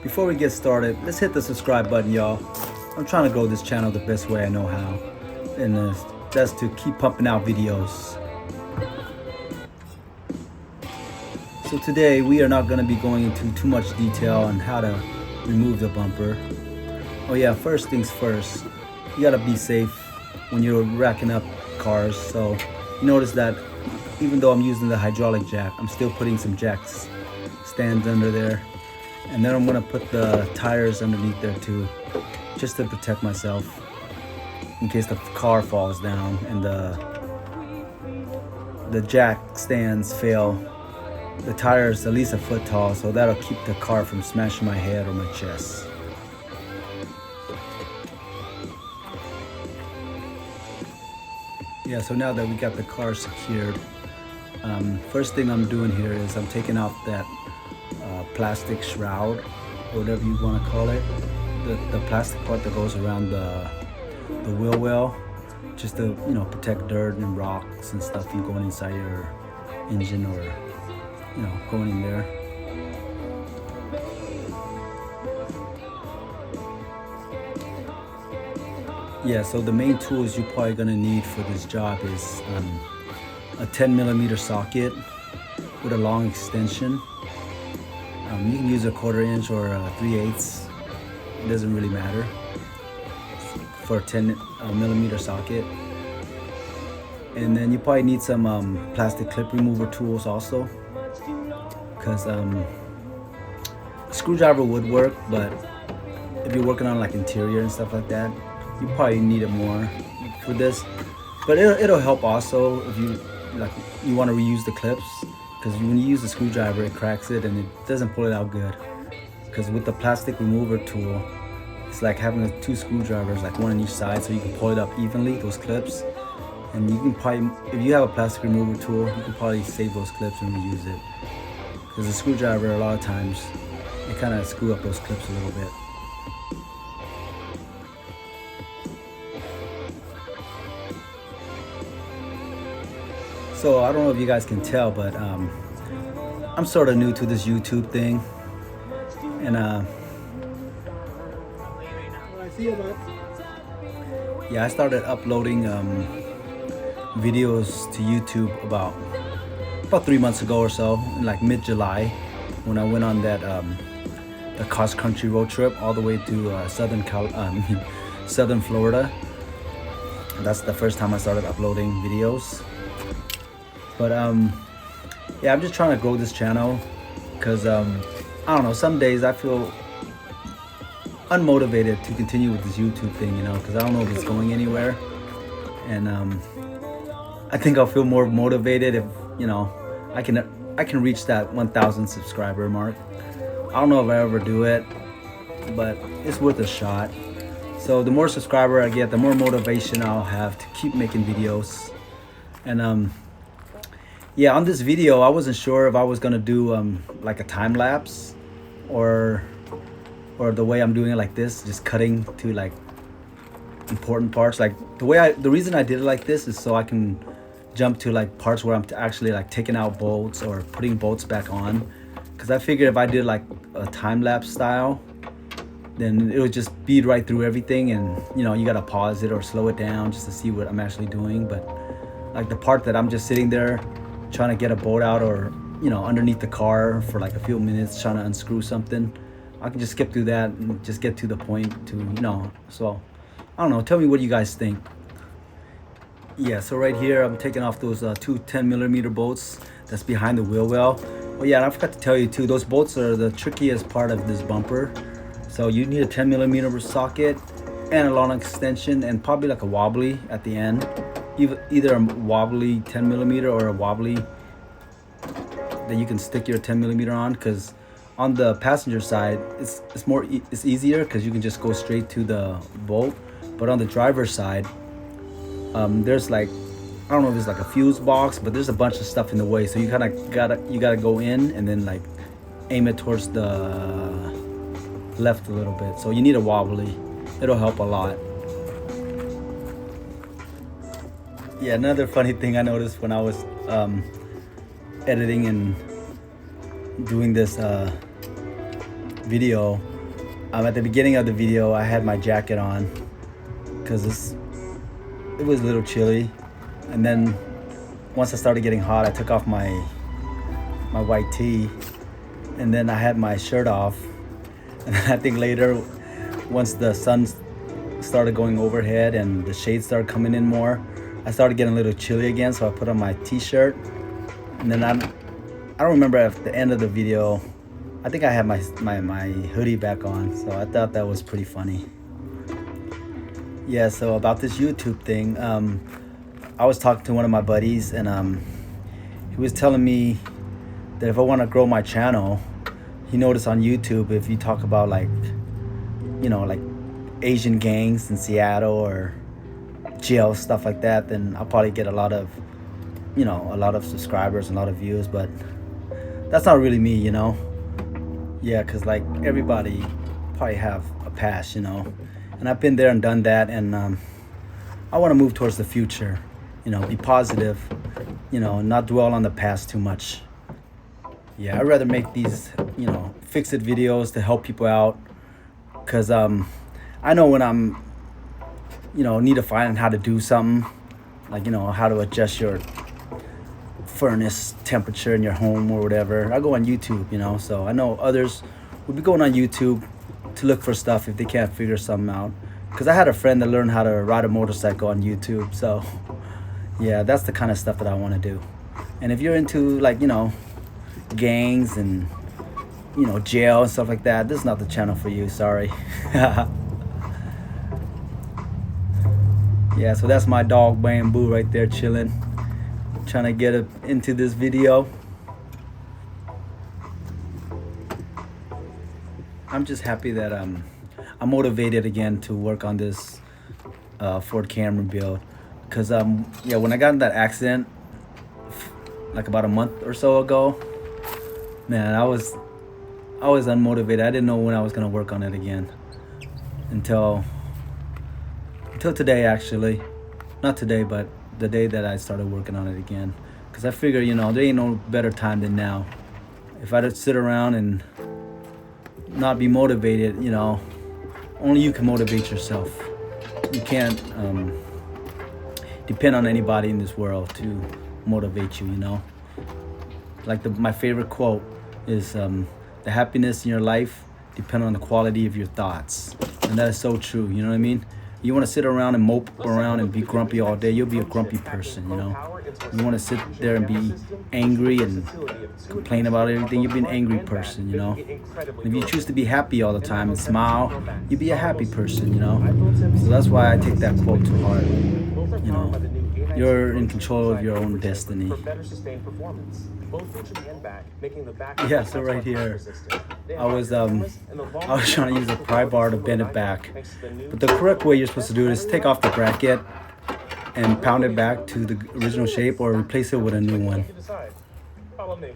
Before we get started, let's hit the subscribe button, y'all. I'm trying to grow this channel the best way I know how, and that's to keep pumping out videos. So today we are not going to be going into too much detail on how to remove the bumper. Oh yeah, first things first, you gotta be safe when you're racking up cars. So you notice that even though I'm using the hydraulic jack, I'm still putting some jack stands under there. And then I'm gonna put the tires underneath there too, just to protect myself in case the car falls down and the jack stands fail. The tire's at least a foot tall, so that'll keep the car from smashing my head or my chest. Yeah, so now that we got the car secured, first thing I'm doing here is I'm taking off that plastic shroud, or whatever you want to call it, the plastic part that goes around the wheel well, just to protect dirt and rocks and stuff from going inside your engine or going in there. Yeah, so the main tools you're probably gonna need for this job is a 10mm socket with a long extension. You can use a 1/4 inch or a 3/8. It doesn't really matter for a 10mm socket. And then you probably need some plastic clip remover tools also, because screwdriver would work, but if you're working on like interior and stuff like that, you probably need it more for this. But it'll help also if you want to reuse the clips, because when you use the screwdriver, it cracks it and it doesn't pull it out good. Because with the plastic remover tool, it's like having two screwdrivers, like one on each side, so you can pull it up evenly, those clips. And you can probably, if you have a plastic remover tool, you can probably save those clips and reuse it. Because the screwdriver, a lot of times, it kind of screw up those clips a little bit. So I don't know if you guys can tell, but I'm sort of new to this YouTube thing, and yeah, I started uploading videos to YouTube about 3 months ago or so, in like mid-July, when I went on that the cross-country road trip all the way to southern Florida. That's the first time I started uploading videos. But yeah, I'm just trying to grow this channel, because I don't know, some days I feel unmotivated to continue with this YouTube thing, because I don't know if it's going anywhere. And I think I'll feel more motivated if I can reach that 1,000 subscriber mark. I don't know if I ever do it, but it's worth a shot. So the more subscriber I get, the more motivation I'll have to keep making videos. And yeah, on this video, I wasn't sure if I was gonna do like a time lapse, or the way I'm doing it like this, just cutting to like important parts. Like the reason I did it like this is so I can jump to like parts where I'm actually like taking out bolts or putting bolts back on. Because I figured if I did like a time lapse style, then it would just bead right through everything, and you gotta pause it or slow it down just to see what I'm actually doing. But like the part that I'm just sitting there trying to get a bolt out, or underneath the car for like a few minutes trying to unscrew something, I can just skip through that and just get to the point to so I don't know, tell me what you guys think. Yeah, so right here I'm taking off those two 10mm bolts that's behind the wheel well. Oh yeah, and I forgot to tell you too, those bolts are the trickiest part of this bumper. So you need a 10mm socket and a long extension, and probably like a wobbly at the end. Either a wobbly 10mm or a wobbly that you can stick your 10mm on, because on the passenger side it's easier because you can just go straight to the bolt. But on the driver's side, there's like, I don't know if it's like a fuse box, but there's a bunch of stuff in the way, so you kind of gotta go in and then like aim it towards the left a little bit. So you need a wobbly, it'll help a lot. Yeah, another funny thing I noticed when I was editing and doing this video, at the beginning of the video, I had my jacket on because it was a little chilly, and then once I started getting hot, I took off my white tee, and then I had my shirt off, and then I think later, once the sun started going overhead and the shades started coming in more, I started getting a little chilly again, so I put on my t-shirt, and then I don't remember at the end of the video, I think I had my hoodie back on, so I thought that was pretty funny. Yeah, so about this YouTube thing, I was talking to one of my buddies, and he was telling me that if I want to grow my channel, he noticed on YouTube, if you talk about like Asian gangs in Seattle or jail, stuff like that, then I'll probably get a lot of subscribers and a lot of views, but that's not really me, Yeah, because like everybody probably have a past, and I've been there and done that, and I want to move towards the future, be positive, not dwell on the past too much. Yeah, I'd rather make these, fix-it videos to help people out, because I know when I'm, need to find how to do something, like, how to adjust your furnace temperature in your home or whatever. I go on YouTube, so I know others would be going on YouTube to look for stuff if they can't figure something out. Because I had a friend that learned how to ride a motorcycle on YouTube, so yeah, that's the kind of stuff that I want to do. And if you're into like, gangs and, jail and stuff like that, this is not the channel for you, sorry. Yeah, so that's my dog Bamboo right there chilling, trying to get into this video. I'm just happy that I'm motivated again to work on this Ford Camry build, because yeah, when I got in that accident like about a month or so ago, man, I was unmotivated. I didn't know when I was gonna work on it again until today, actually. Not today, but the day that I started working on it again, because I figure, there ain't no better time than now. If I just sit around and not be motivated, only you can motivate yourself. You can't depend on anybody in this world to motivate you, Like my favorite quote is, the happiness in your life depends on the quality of your thoughts. And that is so true, you know what I mean? You want to sit around and mope around and be grumpy all day, you'll be a grumpy person, You want to sit there and be angry and complain about everything, you'll be an angry person, If you choose to be happy all the time and smile, you'll be a happy person, So that's why I take that quote to heart, You're in control of your own destiny. Yeah, so right here, I was trying to use a pry bar to bend it back, but the correct way you're supposed to do it is take off the bracket and pound it back to the original shape, or replace it with a new one. Follow me.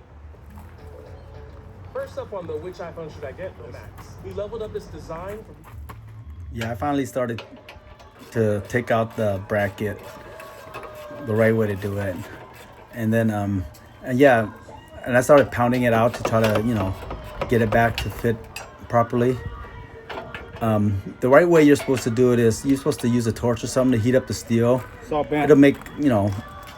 First up on the which iPhone should I get, Max? We leveled up this design. Yeah, I finally started to take out the bracket, the right way to do it, and then and I started pounding it out to try to get it back to fit properly. The right way you're supposed to do it is you're supposed to use a torch or something to heat up the steel. It'll make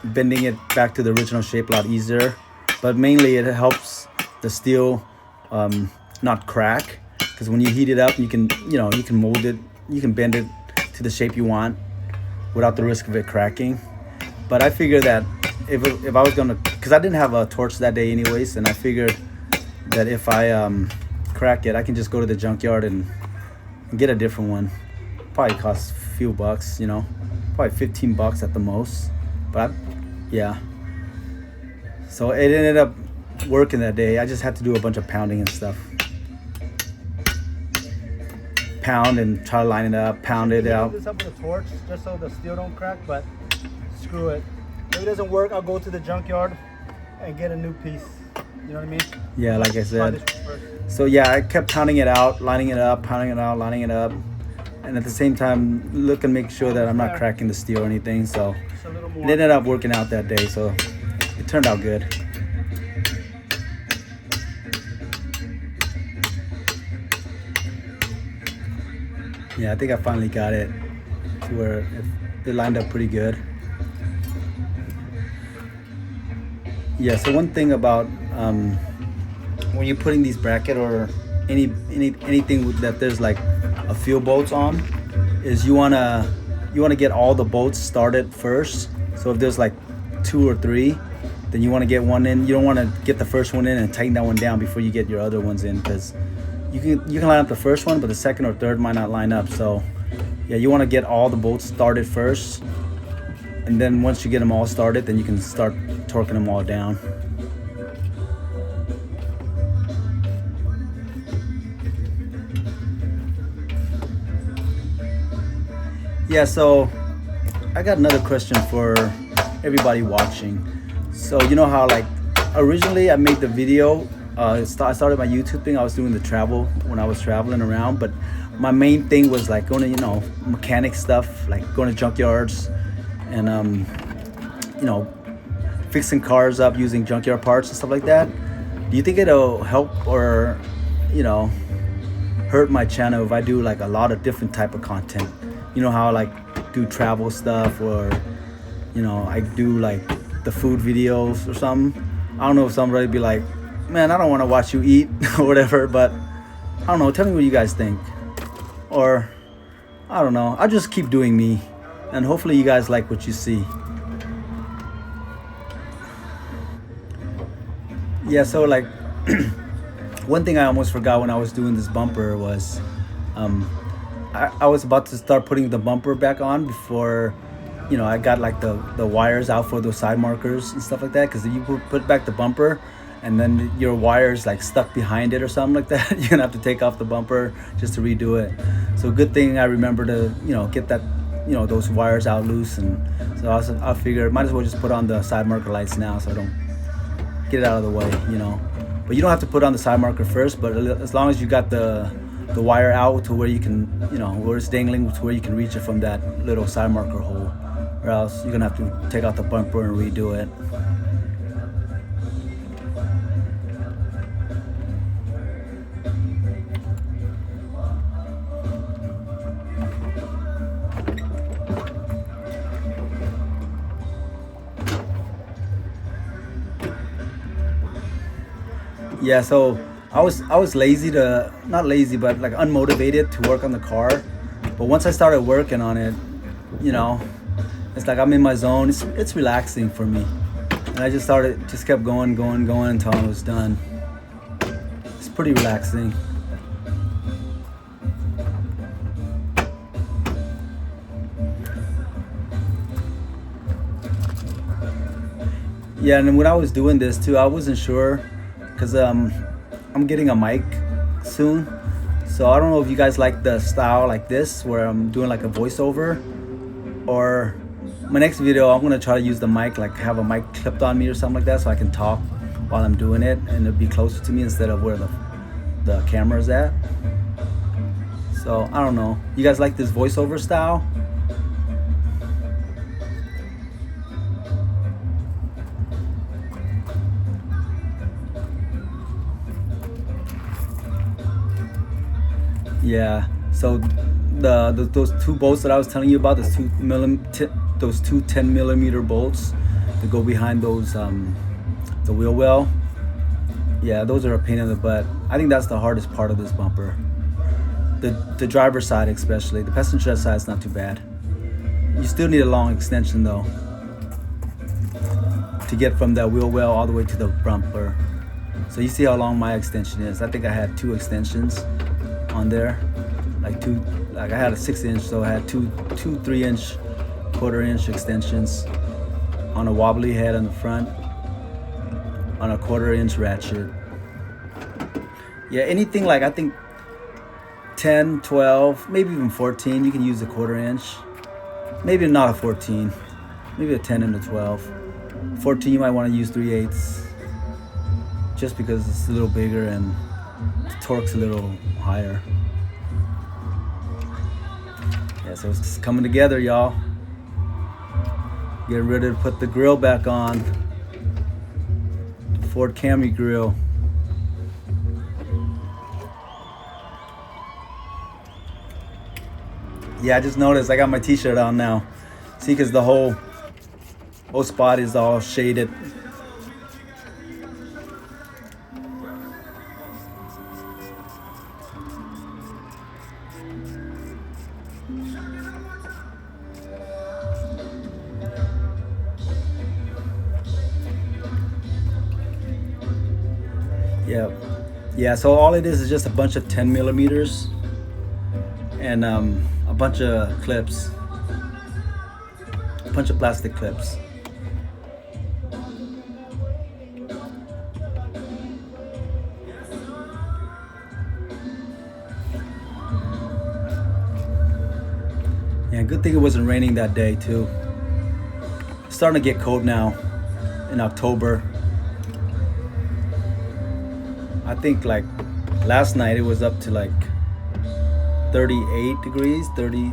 bending it back to the original shape a lot easier, but mainly it helps the steel not crack, because when you heat it up, you can mold it, you can bend it to the shape you want without the risk of it cracking. But I figured that if I was gonna, because I didn't have a torch that day anyways, and I figured that if I crack it, I can just go to the junkyard and get a different one. Probably costs a few bucks, probably $15 at the most. But yeah, so it ended up working that day. I just had to do a bunch of pounding and stuff. Pound and try to line it up, pound it out. Do this up with a torch just so the steel don't crack, but screw it. If it doesn't work, I'll go to the junkyard and get a new piece. You know what I mean? Yeah, like I said. So yeah, I kept pounding it out, lining it up, pounding it out, lining it up, and at the same time look and make sure that I'm not cracking the steel or anything. So it ended up working out that day, so it turned out good. Yeah, I think I finally got it to where it lined up pretty good. Yeah, so one thing about when you're putting these bracket or anything that there's like a few bolts on, is you wanna get all the bolts started first. So if there's like 2 or 3, then you want to get one in. You don't want to get the first one in and tighten that one down before you get your other ones in, because you can line up the first one, but the second or third might not line up. So yeah, you want to get all the bolts started first, and then once you get them all started, then you can start torquing them all down. Yeah, so I got another question for everybody watching. So you know how like originally I made the video, I started my YouTube thing. I was doing the travel when I was traveling around, but my main thing was like going to, you know, mechanic stuff, like going to junkyards and you know, fixing cars up using junkyard parts and stuff like that. Do you think it'll help or, you know, hurt my channel if I do like a lot of different type of content? You know how I like do travel stuff, or you know, I do like the food videos or something. I don't know if somebody be like, man, I don't want to watch you eat or whatever, but I don't know. Tell me what you guys think. Or I don't know. I'll just keep doing me, and hopefully you guys like what you see. Yeah, so like one thing I almost forgot when I was doing this bumper was I was about to start putting the bumper back on before, you know, I got like the wires out for those side markers and stuff like that. Because if you put back the bumper and then your wires like stuck behind it or something like that, you're gonna have to take off the bumper just to redo it. So good thing I remember to, you know, get that, you know, those wires out loose. And so I figured might as well just put on the side marker lights now so I don't get it out of the way, you know. But you don't have to put on the side marker first, but as long as you got the wire out to where you can, you know, where it's dangling to where you can reach it from that little side marker hole, or else you're gonna have to take out the bumper and redo it. Yeah, so I was lazy to, not lazy, but like unmotivated to work on the car. But once I started working on it, you know, it's like I'm in my zone. It's relaxing for me, and I just kept going until I was done. It's pretty relaxing. Yeah, and when I was doing this too, I wasn't sure, because I'm getting a mic soon, so I don't know if you guys like the style like this where I'm doing like a voiceover, or my next video I'm gonna try to use the mic, like have a mic clipped on me or something like that, so I can talk while I'm doing it and it'll be closer to me instead of where the camera's at. So I don't know, you guys like this voiceover style? Yeah, so those 2 bolts that I was telling you about, those 2 10mm bolts that go behind those the wheel well, yeah, those are a pain in the butt. I think that's the hardest part of this bumper. The driver's side especially. The passenger side is not too bad. You still need a long extension though to get from that wheel well all the way to the bumper. So you see how long my extension is. I think I had 2 extensions on there, like I had a 6-inch, so I had two 3-inch, 1/4-inch extensions on a wobbly head on the front, on a 1/4-inch ratchet. Yeah, anything like I think 10, 12, maybe even 14, you can use a 1/4-inch. Maybe not a 14, maybe a 10 and a 12. 14 you might want to use 3/8, just because it's a little bigger and the torque's a little higher. Yeah, so it's coming together, y'all. Getting ready to put the grill back on. The Ford Camry grill. Yeah, I just noticed I got my t-shirt on now. See, because the whole spot is all shaded. Yeah, so all it is just a bunch of 10 millimeters and a bunch of clips, a bunch of plastic clips. Yeah, good thing it wasn't raining that day too. It's starting to get cold now in October. I think like last night it was up to like 38 degrees, 30,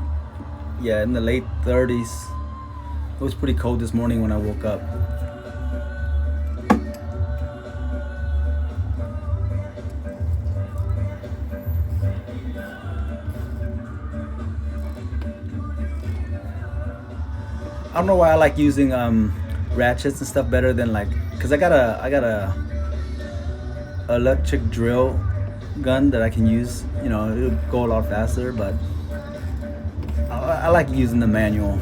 yeah, in the late 30s. It was pretty cold this morning when I woke up. I don't know why I like using ratchets and stuff better than like, cause I got a electric drill gun that I can use. You know, it'll go a lot faster, but I like using the manual.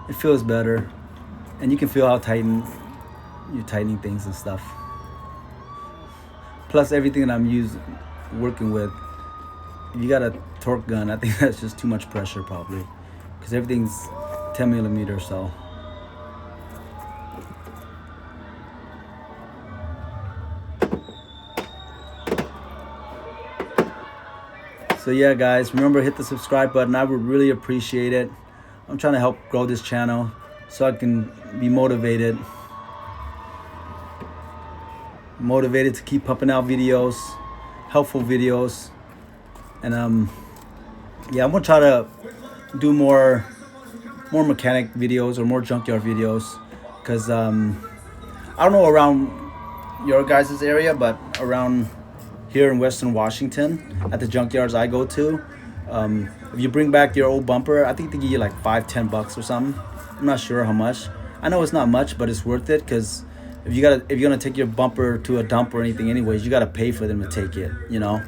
It feels better, and you can feel how you're tightening things and stuff. Plus, everything that I'm working with, if you got a torque gun, I think that's just too much pressure probably, because everything's 10 millimeters. So yeah, guys, remember, hit the subscribe button. I would really appreciate it. I'm trying to help grow this channel so I can be motivated to keep pumping out videos, helpful videos. And yeah, I'm gonna try to do more mechanic videos or more junkyard videos, because I don't know around your guys' area, but around here in Western Washington at the junkyards I go to, if you bring back your old bumper, I think they give you like $5-10 or something. I'm not sure how much. I know it's not much, but it's worth it, because if you're gonna take your bumper to a dump or anything anyways, you gotta pay for them to take it, you know.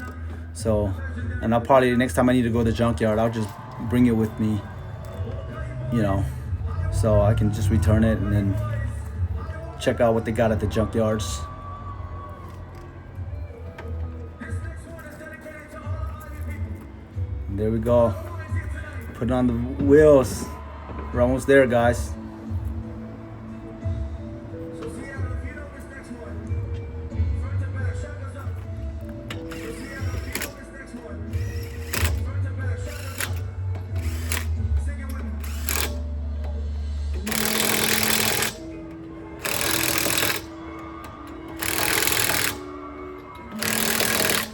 So, and I'll probably, next time I need to go to the junkyard, I'll just bring it with me, you know, so I can just return it and then check out what they got at the junkyards. There we go. Put it on the wheels. We're almost there, guys.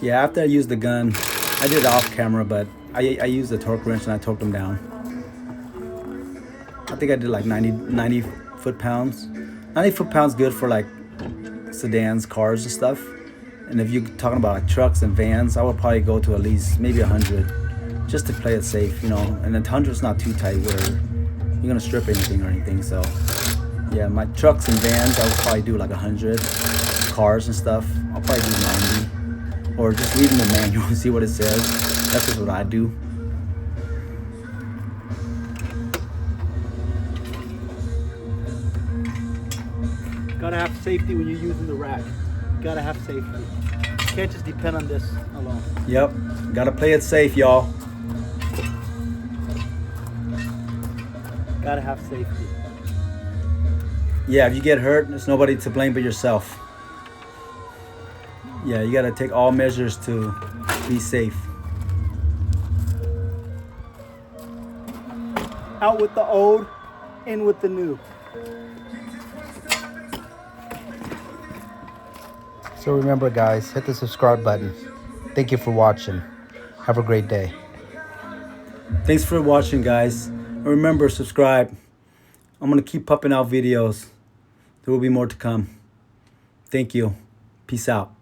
Yeah, after I used the gun, I did it off camera, but I used the torque wrench and I torqued them down. I think I did like 90 foot-pounds. 90 foot-pounds good for like sedans, cars and stuff. And if you're talking about like trucks and vans, I would probably go to at least maybe 100, just to play it safe, you know. And then 100's not too tight where you're gonna strip anything or anything. So yeah, my trucks and vans, I would probably do like 100. Cars and stuff, I'll probably do 90. Or just reading the manual and see what it says. That's just what I do. Gotta have safety when you're using the rack. Gotta have safety. You can't just depend on this alone. Yep, gotta play it safe, y'all. Gotta have safety. Yeah, if you get hurt, there's nobody to blame but yourself. Yeah, you gotta take all measures to be safe. Out with the old, in with the new. So remember, guys, hit the subscribe button. Thank you for watching. Have a great day. Thanks for watching, guys. And remember, subscribe. I'm gonna keep pumping out videos. There will be more to come. Thank you. Peace out.